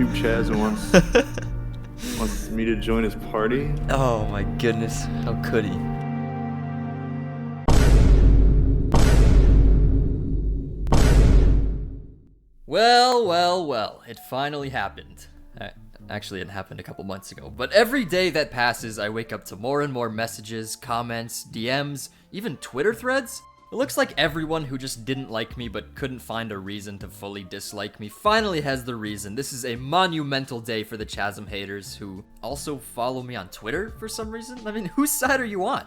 YouTube Chazm wants me to join his party. Oh my goodness, how could he? Well, it finally happened. Actually, it happened a couple months ago, but every day that passes, I wake up to more and more messages, comments, DMs, even Twitter threads. It looks like everyone who just didn't like me but couldn't find a reason to fully dislike me finally has the reason. This is a monumental day for the Chazm haters who also follow me on Twitter for some reason. I mean, whose side are you on?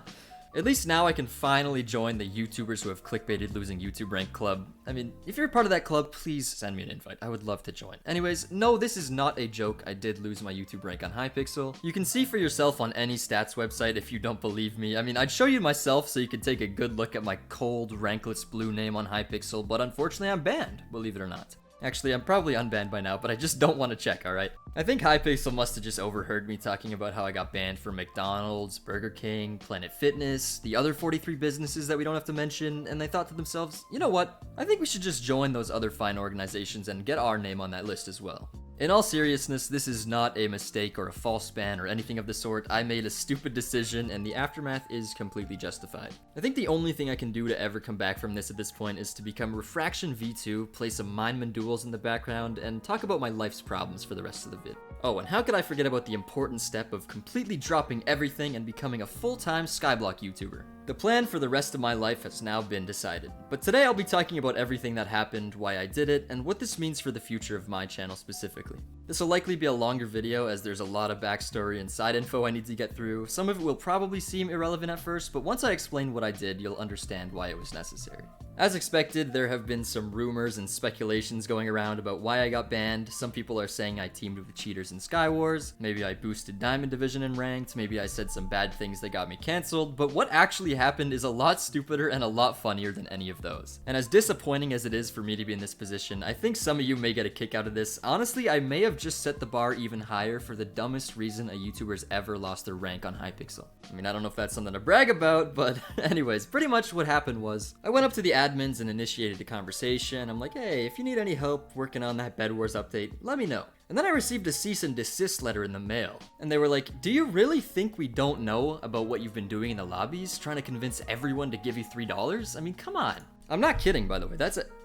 At least now I can finally join the YouTubers who have clickbaited losing YouTube rank club. I mean, if you're a part of that club, please send me an invite. I would love to join. Anyways, no, this is not a joke. I did lose my YouTube rank on Hypixel. You can see for yourself on any stats website if you don't believe me. I mean, I'd show you myself so you could take a good look at my cold, rankless blue name on Hypixel, but unfortunately I'm banned, believe it or not. Actually, I'm probably unbanned by now, but I just don't want to check, alright? I think Hypixel must have just overheard me talking about how I got banned from McDonald's, Burger King, Planet Fitness, the other 43 businesses that we don't have to mention, and they thought to themselves, you know what? I think we should just join those other fine organizations and get our name on that list as well. In all seriousness, this is not a mistake or a false ban or anything of the sort. I made a stupid decision and the aftermath is completely justified. I think the only thing I can do to ever come back from this at this point is to become Refraction V2, play some Mindman duels in the background, and talk about my life's problems for the rest of the vid. Oh, and how could I forget about the important step of completely dropping everything and becoming a full-time Skyblock YouTuber? The plan for the rest of my life has now been decided, but today I'll be talking about everything that happened, why I did it, and what this means for the future of my channel specifically. This will likely be a longer video as there's a lot of backstory and side info I need to get through. Some of it will probably seem irrelevant at first, but once I explain what I did, you'll understand why it was necessary. As expected, there have been some rumors and speculations going around about why I got banned. Some people are saying I teamed with cheaters in Skywars, maybe I boosted Diamond Division in Ranked, maybe I said some bad things that got me cancelled, but what actually happened is a lot stupider and a lot funnier than any of those. And as disappointing as it is for me to be in this position, I think some of you may get a kick out of this. Honestly, I may have just set the bar even higher for the dumbest reason a YouTuber's ever lost their rank on Hypixel. I mean, I don't know if that's something to brag about, but anyways, pretty much what happened was, I went up to the admins and initiated a conversation. I'm like, hey, if you need any help working on that Bed Wars update, let me know. And then I received a cease and desist letter in the mail. And they were like, do you really think we don't know about what you've been doing in the lobbies, trying to convince everyone to give you $3? I mean, come on. I'm not kidding, by the way.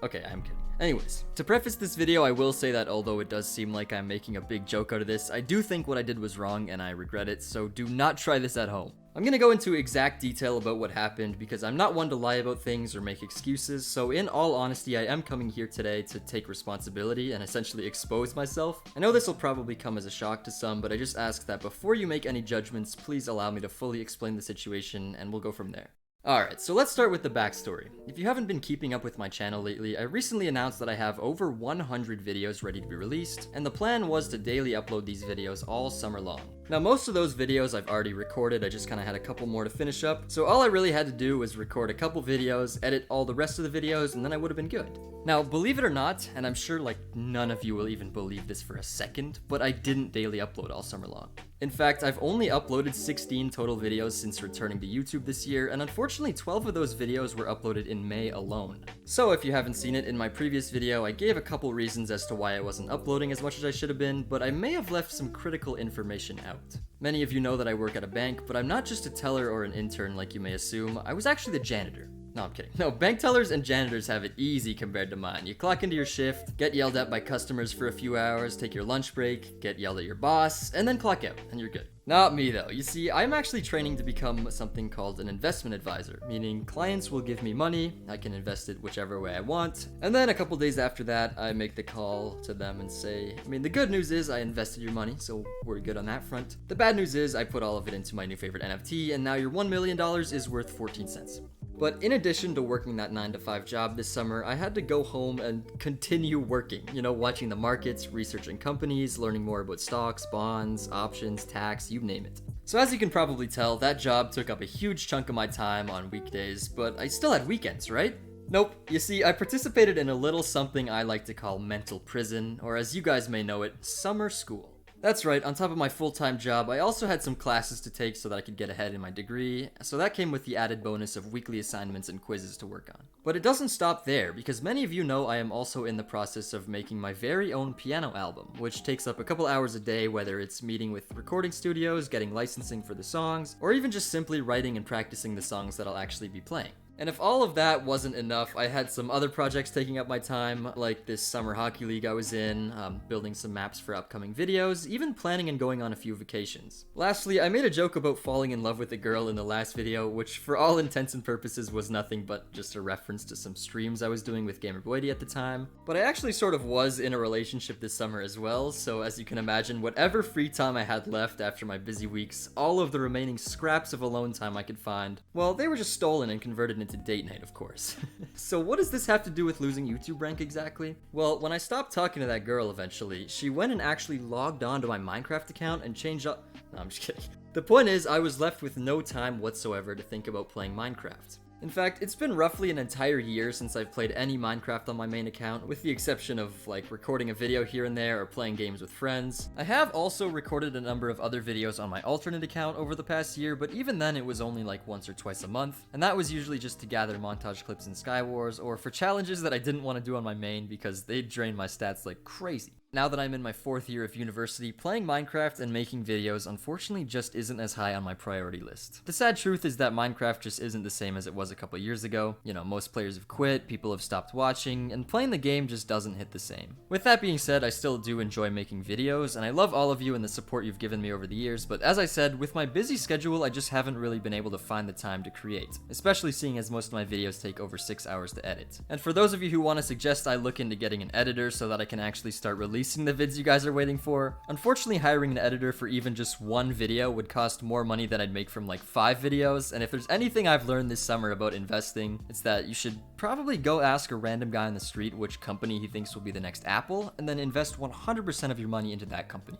Okay, I'm kidding. Anyways, to preface this video, I will say that although it does seem like I'm making a big joke out of this, I do think what I did was wrong and I regret it, so do not try this at home. I'm gonna go into exact detail about what happened because I'm not one to lie about things or make excuses, so in all honesty, I am coming here today to take responsibility and essentially expose myself. I know this will probably come as a shock to some, but I just ask that before you make any judgments, please allow me to fully explain the situation and we'll go from there. Alright, so let's start with the backstory. If you haven't been keeping up with my channel lately, I recently announced that I have over 100 videos ready to be released, and the plan was to daily upload these videos all summer long. Now, most of those videos I've already recorded, I just kind of had a couple more to finish up, so all I really had to do was record a couple videos, edit all the rest of the videos, and then I would have been good. Now, believe it or not, and I'm sure like none of you will even believe this for a second, but I didn't daily upload all summer long. In fact, I've only uploaded 16 total videos since returning to YouTube this year, and unfortunately 12 of those videos were uploaded in May alone. So if you haven't seen it, in my previous video, I gave a couple reasons as to why I wasn't uploading as much as I should have been, but I may have left some critical information out. Many of you know that I work at a bank, but I'm not just a teller or an intern like you may assume. I was actually the janitor. No, I'm kidding. No, bank tellers and janitors have it easy compared to mine. You clock into your shift, get yelled at by customers for a few hours, take your lunch break, get yelled at your boss, and then clock out, and you're good. Not me though. You see, I'm actually training to become something called an investment advisor, meaning clients will give me money, I can invest it whichever way I want, and then a couple days after that, I make the call to them and say, the good news is I invested your money, so we're good on that front. The bad news is I put all of it into my new favorite NFT, and now your $1 million is worth 14 cents. But in addition to working that 9-to-5 job this summer, I had to go home and continue working, watching the markets, researching companies, learning more about stocks, bonds, options, tax, you name it. So as you can probably tell, that job took up a huge chunk of my time on weekdays, but I still had weekends, right? Nope. You see, I participated in a little something I like to call mental prison, or as you guys may know it, summer school. That's right, on top of my full-time job, I also had some classes to take so that I could get ahead in my degree, so that came with the added bonus of weekly assignments and quizzes to work on. But it doesn't stop there, because many of you know I am also in the process of making my very own piano album, which takes up a couple hours a day, whether it's meeting with recording studios, getting licensing for the songs, or even just simply writing and practicing the songs that I'll actually be playing. And if all of that wasn't enough, I had some other projects taking up my time, like this summer hockey league I was in, building some maps for upcoming videos, even planning and going on a few vacations. Lastly, I made a joke about falling in love with a girl in the last video, which for all intents and purposes was nothing but just a reference to some streams I was doing with GamerBoydy at the time. But I actually sort of was in a relationship this summer as well, so as you can imagine, whatever free time I had left after my busy weeks, all of the remaining scraps of alone time I could find, well, they were just stolen and converted into date night, of course. So what does this have to do with losing YouTube rank exactly? Well, when I stopped talking to that girl eventually, she went and actually logged on to my Minecraft account and changed up. No, I'm just kidding. The point is, I was left with no time whatsoever to think about playing Minecraft. In fact, it's been roughly an entire year since I've played any Minecraft on my main account, with the exception of, like, recording a video here and there or playing games with friends. I have also recorded a number of other videos on my alternate account over the past year, but even then it was only like once or twice a month, and that was usually just to gather montage clips in Skywars, or for challenges that I didn't want to do on my main because they'd drain my stats like crazy. Now that I'm in my 4th year of university, playing Minecraft and making videos unfortunately just isn't as high on my priority list. The sad truth is that Minecraft just isn't the same as it was a couple years ago. You know, most players have quit, people have stopped watching, and playing the game just doesn't hit the same. With that being said, I still do enjoy making videos, and I love all of you and the support you've given me over the years, but as I said, with my busy schedule, I just haven't really been able to find the time to create, especially seeing as most of my videos take over 6 hours to edit. And for those of you who want to suggest I look into getting an editor so that I can actually start releasing the vids you guys are waiting for, unfortunately hiring an editor for even just one video would cost more money than I'd make from like 5 videos, and if there's anything I've learned this summer about investing, it's that you should probably go ask a random guy on the street which company he thinks will be the next Apple, and then invest 100% of your money into that company.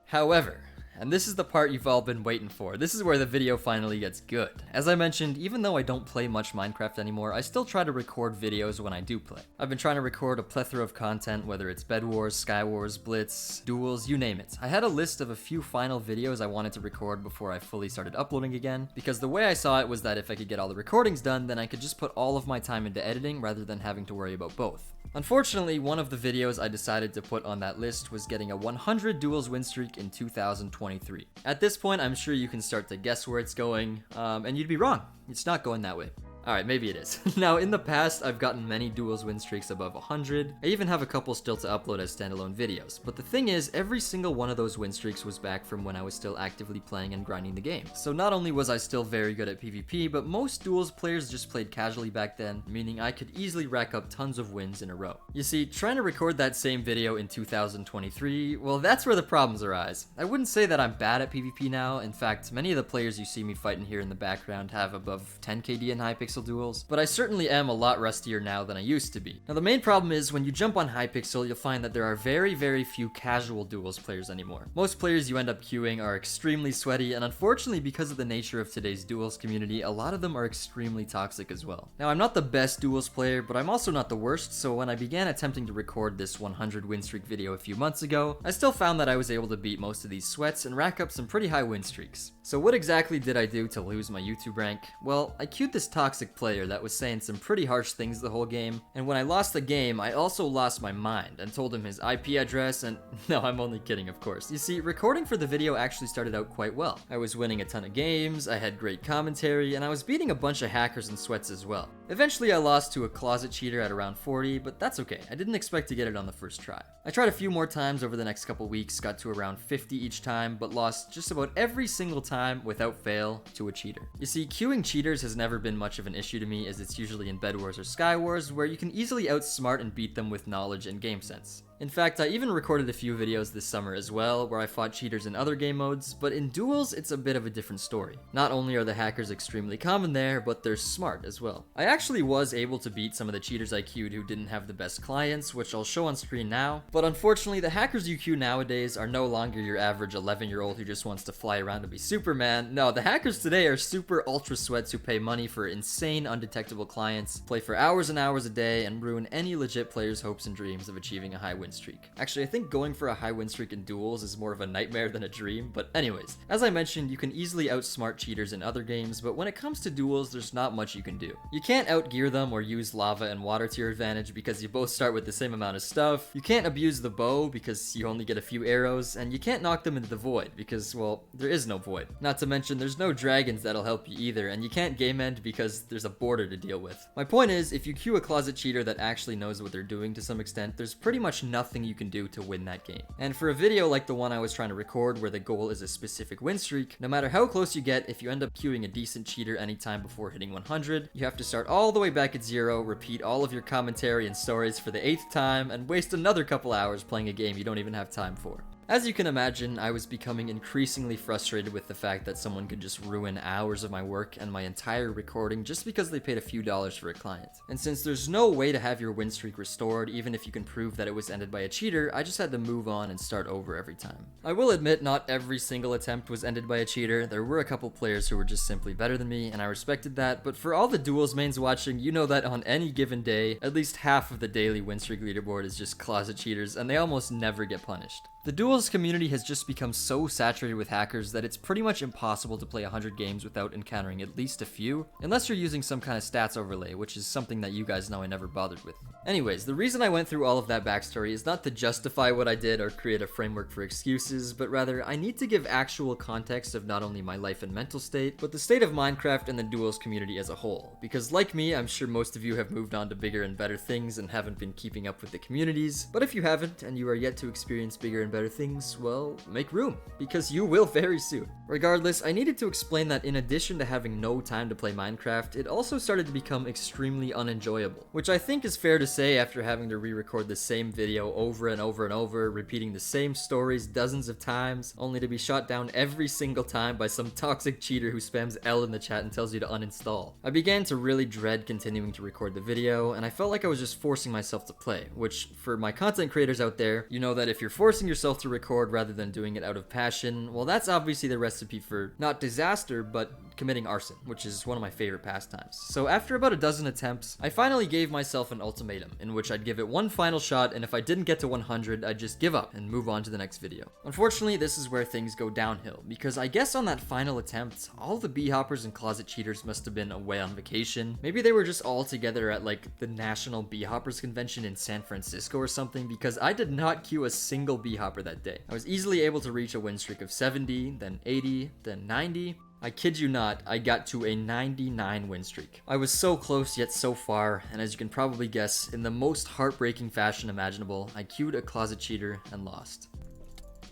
However, and this is the part you've all been waiting for. This is where the video finally gets good. As I mentioned, even though I don't play much Minecraft anymore, I still try to record videos when I do play. I've been trying to record a plethora of content, whether it's Bed Wars, Sky Wars, Blitz, duels, you name it. I had a list of a few final videos I wanted to record before I fully started uploading again, because the way I saw it was that if I could get all the recordings done, then I could just put all of my time into editing rather than having to worry about both. Unfortunately, one of the videos I decided to put on that list was getting a 100 duels win streak in 2023. At this point, I'm sure you can start to guess where it's going, and you'd be wrong. It's not going that way. Alright, maybe it is. Now, in the past, I've gotten many duels win streaks above 100. I even have a couple still to upload as standalone videos. But the thing is, every single one of those win streaks was back from when I was still actively playing and grinding the game. So not only was I still very good at PvP, but most duels players just played casually back then, meaning I could easily rack up tons of wins in a row. You see, trying to record that same video in 2023, well, that's where the problems arise. I wouldn't say that I'm bad at PvP now. In fact, many of the players you see me fighting here in the background have above 10 KD in Hypixel duels, but I certainly am a lot rustier now than I used to be. Now the main problem is when you jump on Hypixel, you'll find that there are very, very few casual duels players anymore. Most players you end up queuing are extremely sweaty, and unfortunately because of the nature of today's duels community, a lot of them are extremely toxic as well. Now I'm not the best duels player, but I'm also not the worst, so when I began attempting to record this 100 win streak video a few months ago, I still found that I was able to beat most of these sweats and rack up some pretty high win streaks. So what exactly did I do to lose my YouTube rank? Well, I queued this toxic player that was saying some pretty harsh things the whole game, and when I lost the game, I also lost my mind and told him his IP address and no, I'm only kidding, of course. You see, recording for the video actually started out quite well. I was winning a ton of games, I had great commentary, and I was beating a bunch of hackers and sweats as well. Eventually I lost to a closet cheater at around 40, but that's okay. I didn't expect to get it on the first try. I tried a few more times over the next couple weeks, got to around 50 each time, but lost just about every single time without fail to a cheater. You see, queuing cheaters has never been much of an issue to me, as it's usually in Bed Wars or Sky Wars, where you can easily outsmart and beat them with knowledge and game sense. In fact, I even recorded a few videos this summer as well, where I fought cheaters in other game modes, but in duels, it's a bit of a different story. Not only are the hackers extremely common there, but they're smart as well. I actually was able to beat some of the cheaters I queued who didn't have the best clients, which I'll show on screen now, but unfortunately, the hackers you queue nowadays are no longer your average 11-year-old who just wants to fly around and be Superman. No, the hackers today are super ultra sweats who pay money for insane undetectable clients, play for hours and hours a day, and ruin any legit player's hopes and dreams of achieving a high win win streak. Actually, I think going for a high win streak in duels is more of a nightmare than a dream, but anyways, as I mentioned, you can easily outsmart cheaters in other games, but when it comes to duels, there's not much you can do. You can't outgear them or use lava and water to your advantage because you both start with the same amount of stuff, you can't abuse the bow because you only get a few arrows, and you can't knock them into the void because, well, there is no void. Not to mention, there's no dragons that'll help you either, and you can't game end because there's a border to deal with. My point is, if you queue a closet cheater that actually knows what they're doing to some extent, there's pretty much nothing you can do to win that game. And for a video like the one I was trying to record where the goal is a specific win streak, no matter how close you get, if you end up queuing a decent cheater anytime before hitting 100, you have to start all the way back at 0, repeat all of your commentary and stories for the 8th time, and waste another couple hours playing a game you don't even have time for. As you can imagine, I was becoming increasingly frustrated with the fact that someone could just ruin hours of my work and my entire recording just because they paid a few dollars for a client. And since there's no way to have your win streak restored, even if you can prove that it was ended by a cheater, I just had to move on and start over every time. I will admit, not every single attempt was ended by a cheater. There were a couple players who were just simply better than me, and I respected that, but for all the duels mains watching, you know that on any given day, at least half of the daily win streak leaderboard is just closet cheaters, and they almost never get punished. The duels community has just become so saturated with hackers that it's pretty much impossible to play 100 games without encountering at least a few, unless you're using some kind of stats overlay, which is something that you guys know I never bothered with. Anyways, the reason I went through all of that backstory is not to justify what I did or create a framework for excuses, but rather I need to give actual context of not only my life and mental state, but the state of Minecraft and the duels community as a whole. Because like me, I'm sure most of you have moved on to bigger and better things and haven't been keeping up with the communities, but if you haven't and you are yet to experience bigger and better things, well, make room, because you will very soon. Regardless, I needed to explain that in addition to having no time to play Minecraft, it also started to become extremely unenjoyable, which I think is fair to say after having to re-record the same video over and over and over, repeating the same stories dozens of times, only to be shot down every single time by some toxic cheater who spams L in the chat and tells you to uninstall. I began to really dread continuing to record the video, and I felt like I was just forcing myself to play, which, for my content creators out there, you know that if you're forcing yourself to record rather than doing it out of passion, well, that's obviously the recipe for not disaster, but committing arson, which is one of my favorite pastimes. So after about a dozen attempts, I finally gave myself an ultimatum in which I'd give it one final shot, and if I didn't get to 100, I'd just give up and move on to the next video. Unfortunately, this is where things go downhill, because I guess on that final attempt, all the bee-hoppers and closet cheaters must have been away on vacation. Maybe they were just all together at like the National Bee-Hoppers Convention in San Francisco or something, because I did not queue a single bee-hopper that day. I was easily able to reach a win streak of 70, then 80, then 90. I kid you not, I got to a 99 win streak. I was so close yet so far, and as you can probably guess, in the most heartbreaking fashion imaginable, I queued a closet cheater and lost.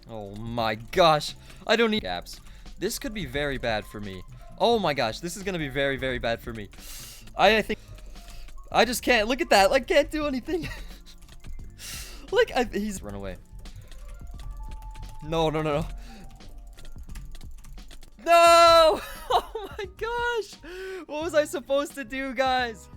Oh my gosh, I don't need apps. This could be very bad for me. Oh my gosh, this is gonna be very, very bad for me. I think I just can't, look at that, I can't do anything. He's run away. No. No! Oh my gosh! What was I supposed to do, guys?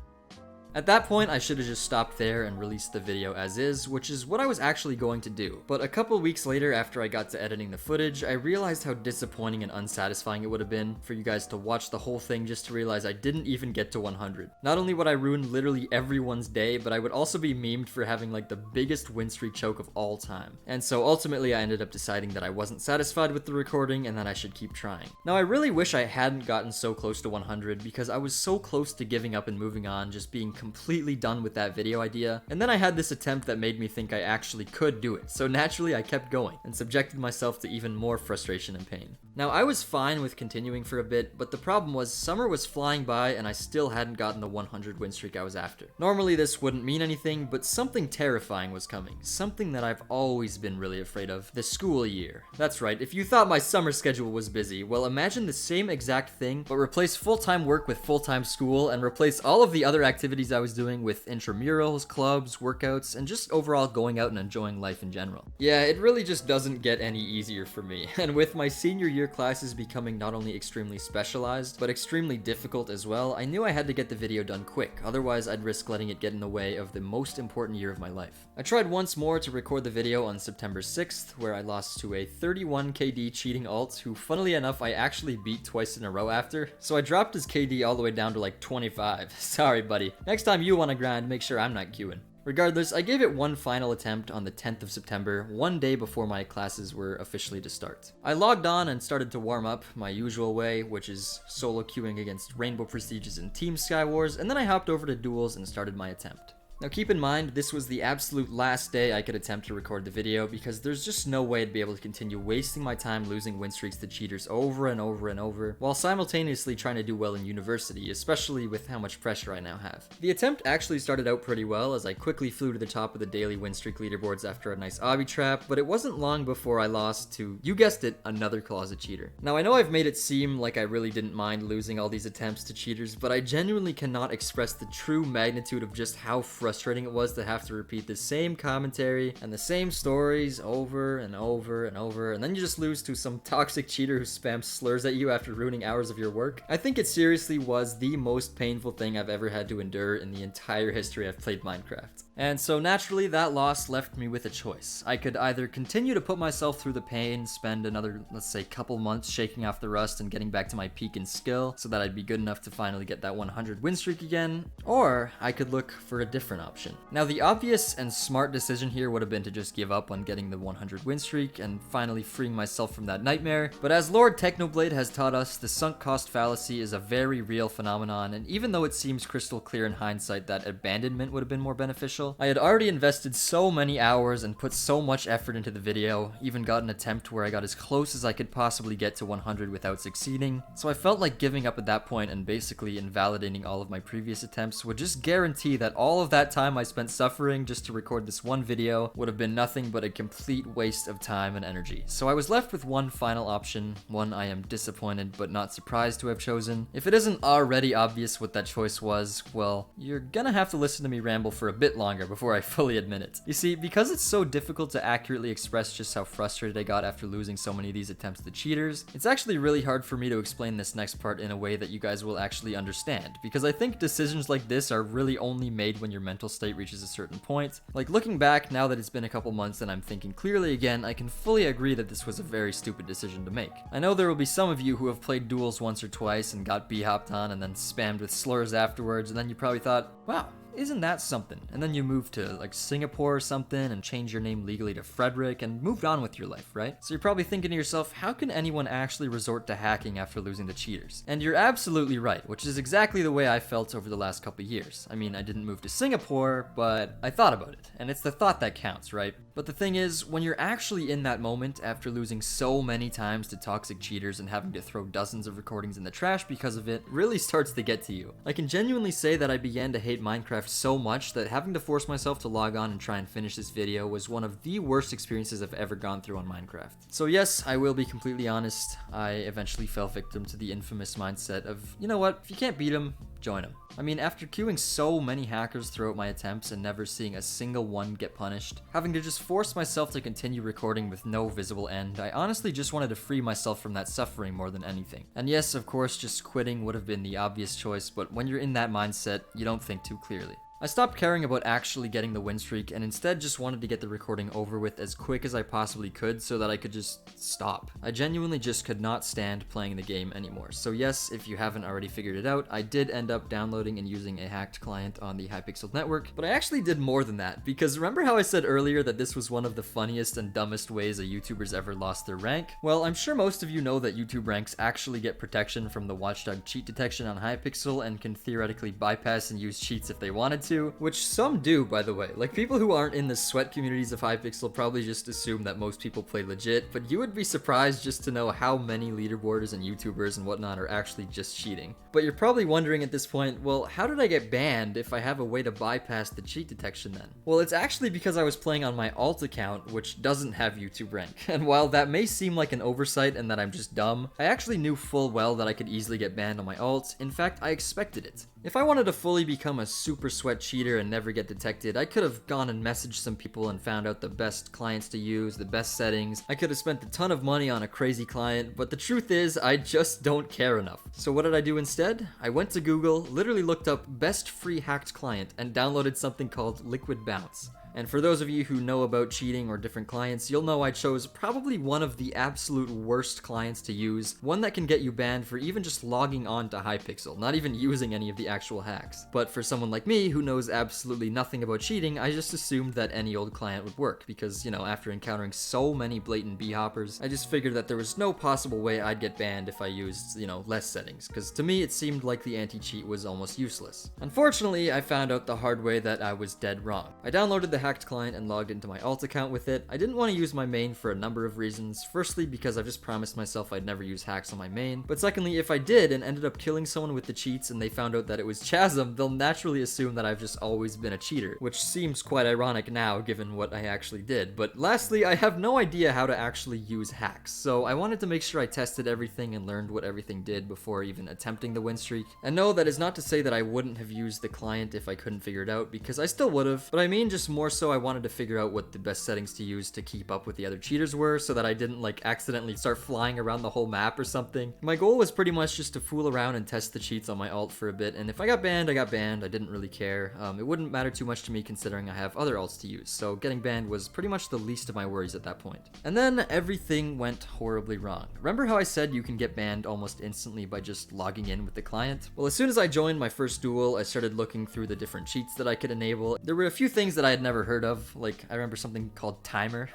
At that point, I should have just stopped there and released the video as is, which is what I was actually going to do. But a couple weeks later, after I got to editing the footage, I realized how disappointing and unsatisfying it would have been for you guys to watch the whole thing just to realize I didn't even get to 100. Not only would I ruin literally everyone's day, but I would also be memed for having like the biggest win streak choke of all time. And so ultimately, I ended up deciding that I wasn't satisfied with the recording and that I should keep trying. Now, I really wish I hadn't gotten so close to 100 because I was so close to giving up and moving on, just being completely done with that video idea, and then I had this attempt that made me think I actually could do it, so naturally I kept going, and subjected myself to even more frustration and pain. Now, I was fine with continuing for a bit, but the problem was summer was flying by and I still hadn't gotten the 100 win streak I was after. Normally this wouldn't mean anything, but something terrifying was coming, something that I've always been really afraid of: the school year. That's right, if you thought my summer schedule was busy, well, imagine the same exact thing, but replace full-time work with full-time school, and replace all of the other activities I was doing with intramurals, clubs, workouts, and just overall going out and enjoying life in general. Yeah, it really just doesn't get any easier for me, and with my senior year classes becoming not only extremely specialized, but extremely difficult as well, I knew I had to get the video done quick, otherwise I'd risk letting it get in the way of the most important year of my life. I tried once more to record the video on September 6th, where I lost to a 31 KD cheating alt who, funnily enough, I actually beat twice in a row after, so I dropped his KD all the way down to like 25. Sorry, buddy. Next time you want to grind, make sure I'm not queuing. Regardless, I gave it one final attempt on the 10th of September, one day before my classes were officially to start. I logged on and started to warm up my usual way, which is solo queuing against Rainbow Prestiges and Team Skywars, and then I hopped over to duels and started my attempt. Now keep in mind, this was the absolute last day I could attempt to record the video because there's just no way I'd be able to continue wasting my time losing win streaks to cheaters over and over and over, while simultaneously trying to do well in university, especially with how much pressure I now have. The attempt actually started out pretty well as I quickly flew to the top of the daily win streak leaderboards after a nice obby trap, but it wasn't long before I lost to, you guessed it, another closet cheater. Now I know I've made it seem like I really didn't mind losing all these attempts to cheaters, but I genuinely cannot express the true magnitude of just how frustrating it was to have to repeat the same commentary and the same stories over and over and over, and then you just lose to some toxic cheater who spams slurs at you after ruining hours of your work. I think it seriously was the most painful thing I've ever had to endure in the entire history I've played Minecraft. And so naturally, that loss left me with a choice. I could either continue to put myself through the pain, spend another, let's say, couple months shaking off the rust and getting back to my peak in skill so that I'd be good enough to finally get that 100 win streak again, or I could look for a different option. Now, the obvious and smart decision here would have been to just give up on getting the 100 win streak and finally freeing myself from that nightmare, but as Lord Technoblade has taught us, the sunk cost fallacy is a very real phenomenon, and even though it seems crystal clear in hindsight that abandonment would have been more beneficial, I had already invested so many hours and put so much effort into the video, even got an attempt where I got as close as I could possibly get to 100 without succeeding, so I felt like giving up at that point and basically invalidating all of my previous attempts would just guarantee that all of that time I spent suffering just to record this one video would have been nothing but a complete waste of time and energy. So I was left with one final option, one I am disappointed but not surprised to have chosen. If it isn't already obvious what that choice was, well, you're gonna have to listen to me ramble for a bit longer before I fully admit it. You see, because it's so difficult to accurately express just how frustrated I got after losing so many of these attempts to cheaters, it's actually really hard for me to explain this next part in a way that you guys will actually understand, because I think decisions like this are really only made when your mental state reaches a certain point. Like, looking back, now that it's been a couple months and I'm thinking clearly again, I can fully agree that this was a very stupid decision to make. I know there will be some of you who have played duels once or twice and got b-hopped on and then spammed with slurs afterwards, and then you probably thought, wow, isn't that something? And then you moved to like Singapore or something and changed your name legally to Frederick and moved on with your life, right? So you're probably thinking to yourself, how can anyone actually resort to hacking after losing the cheaters? And you're absolutely right, which is exactly the way I felt over the last couple years. I mean, I didn't move to Singapore, but I thought about it, and it's the thought that counts, right? But the thing is, when you're actually in that moment after losing so many times to toxic cheaters and having to throw dozens of recordings in the trash because of it, really starts to get to you. I can genuinely say that I began to hate Minecraft so much that having to force myself to log on and try and finish this video was one of the worst experiences I've ever gone through on Minecraft. So yes, I will be completely honest, I eventually fell victim to the infamous mindset of, you know what, if you can't beat him, join him. I mean, after queuing so many hackers throughout my attempts and never seeing a single one get punished, having to just force myself to continue recording with no visible end, I honestly just wanted to free myself from that suffering more than anything. And yes, of course, just quitting would have been the obvious choice, but when you're in that mindset, you don't think too clearly. I stopped caring about actually getting the win streak and instead just wanted to get the recording over with as quick as I possibly could so that I could just stop. I genuinely just could not stand playing the game anymore. So yes, if you haven't already figured it out, I did end up downloading and using a hacked client on the Hypixel network, but I actually did more than that, because remember how I said earlier that this was one of the funniest and dumbest ways a YouTuber's ever lost their rank? Well, I'm sure most of you know that YouTube ranks actually get protection from the watchdog cheat detection on Hypixel and can theoretically bypass and use cheats if they wanted to, which some do, by the way. Like, people who aren't in the sweat communities of Hypixel probably just assume that most people play legit, but you would be surprised just to know how many leaderboarders and YouTubers and whatnot are actually just cheating. But you're probably wondering at this point, well, how did I get banned if I have a way to bypass the cheat detection then? Well, it's actually because I was playing on my alt account, which doesn't have YouTube rank. And while that may seem like an oversight and that I'm just dumb, I actually knew full well that I could easily get banned on my alt. In fact, I expected it. If I wanted to fully become a super sweat cheater and never get detected, I could have gone and messaged some people and found out the best clients to use, the best settings. I could have spent a ton of money on a crazy client, but the truth is, I just don't care enough. So what did I do instead? I went to Google, literally looked up best free hacked client, and downloaded something called Liquid Bounce. And for those of you who know about cheating or different clients, you'll know I chose probably one of the absolute worst clients to use, one that can get you banned for even just logging on to Hypixel, not even using any of the actual hacks. But for someone like me who knows absolutely nothing about cheating, I just assumed that any old client would work because, you know, after encountering so many blatant b-hoppers, I just figured that there was no possible way I'd get banned if I used, you know, less settings, because to me it seemed like the anti-cheat was almost useless. Unfortunately, I found out the hard way that I was dead wrong. I downloaded the hacked client and logged into my alt account with it. I didn't want to use my main for a number of reasons. Firstly, because I've just promised myself I'd never use hacks on my main, but secondly, if I did and ended up killing someone with the cheats and they found out that it was Chazm, they'll naturally assume that I've just always been a cheater, which seems quite ironic now given what I actually did. But lastly, I have no idea how to actually use hacks, so I wanted to make sure I tested everything and learned what everything did before even attempting the win streak. And no, that is not to say that I wouldn't have used the client if I couldn't figure it out, because I still would have, but I mean just more so I wanted to figure out what the best settings to use to keep up with the other cheaters were, so that I didn't like accidentally start flying around the whole map or something. My goal was pretty much just to fool around and test the cheats on my alt for a bit, and if I got banned, I got banned. I didn't really care. It wouldn't matter too much to me considering I have other alts to use, so getting banned was pretty much the least of my worries at that point. And then everything went horribly wrong. Remember how I said you can get banned almost instantly by just logging in with the client? Well, as soon as I joined my first duel, I started looking through the different cheats that I could enable. There were a few things that I had never heard of, like I remember something called timer.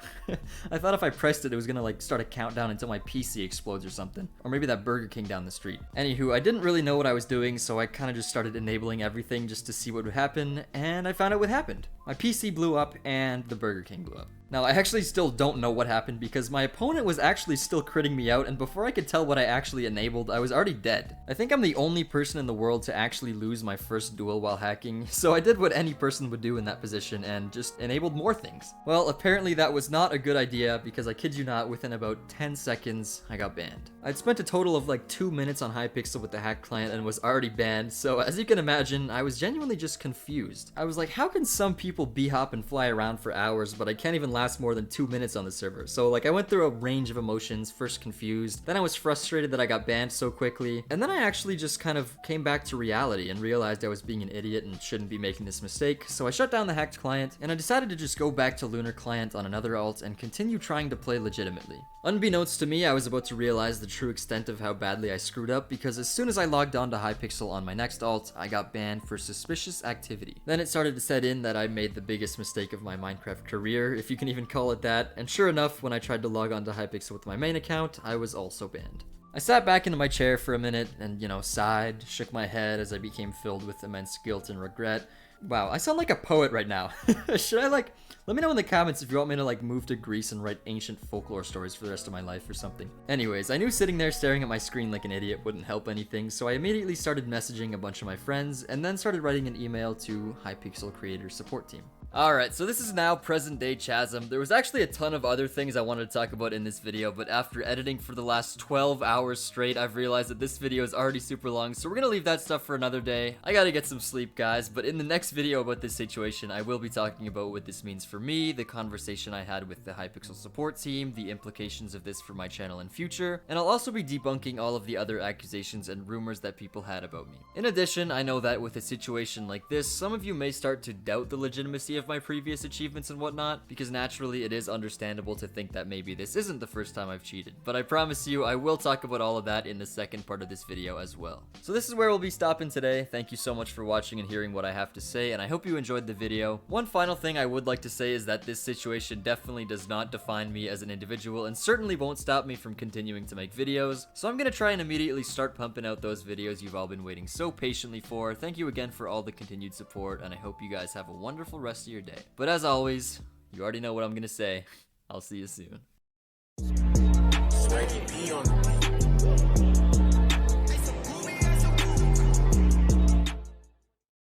I thought if I pressed it, it was gonna like start a countdown until my PC explodes or something. Or maybe that Burger King down the street. Anywho, I didn't really know what I was doing, so I kind of just started enabling everything just to see what would happen, and I found out what happened. My PC blew up and the Burger King blew up. Now, I actually still don't know what happened because my opponent was actually still critting me out, and before I could tell what I actually enabled, I was already dead. I think I'm the only person in the world to actually lose my first duel while hacking, so I did what any person would do in that position and just enabled more things. Well, apparently that was not a good idea because I kid you not, within about 10 seconds, I got banned. I'd spent a total of like 2 minutes on Hypixel with the hacked client and was already banned, so as you can imagine, I was genuinely just confused. I was like, how can some people b-hop and fly around for hours, but I can't even last more than 2 minutes on the server? So like I went through a range of emotions, first confused, then I was frustrated that I got banned so quickly, and then I actually just kind of came back to reality and realized I was being an idiot and shouldn't be making this mistake, so I shut down the hacked client, and I decided to just go back to Lunar Client on another alt and continue trying to play legitimately. Unbeknownst to me, I was about to realize the true extent of how badly I screwed up because as soon as I logged on to Hypixel on my next alt, I got banned for suspicious activity. Then it started to set in that I made the biggest mistake of my Minecraft career, if you can even call it that, and sure enough, when I tried to log on to Hypixel with my main account, I was also banned. I sat back into my chair for a minute and, you know, sighed, shook my head as I became filled with immense guilt and regret. Wow, I sound like a poet right now. Should I let me know in the comments if you want me to move to Greece and write ancient folklore stories for the rest of my life or something. Anyways, I knew sitting there staring at my screen like an idiot wouldn't help anything, so I immediately started messaging a bunch of my friends and then started writing an email to Hypixel Creator Support Team. Alright, so this is now present day Chazm. There was actually a ton of other things I wanted to talk about in this video, but after editing for the last 12 hours straight, I've realized that this video is already super long, so we're gonna leave that stuff for another day. I gotta get some sleep, guys, but in the next video about this situation, I will be talking about what this means for me, the conversation I had with the Hypixel support team, the implications of this for my channel in future, and I'll also be debunking all of the other accusations and rumors that people had about me. In addition, I know that with a situation like this, some of you may start to doubt the legitimacy of my previous achievements and whatnot, because naturally it is understandable to think that maybe this isn't the first time I've cheated. But I promise you, I will talk about all of that in the second part of this video as well. So this is where we'll be stopping today. Thank you so much for watching and hearing what I have to say, and I hope you enjoyed the video. One final thing I would like to say is that this situation definitely does not define me as an individual and certainly won't stop me from continuing to make videos. So I'm gonna try and immediately start pumping out those videos you've all been waiting so patiently for. Thank you again for all the continued support, and I hope you guys have a wonderful rest of your day. But as always, you already know what I'm gonna say. I'll see you soon.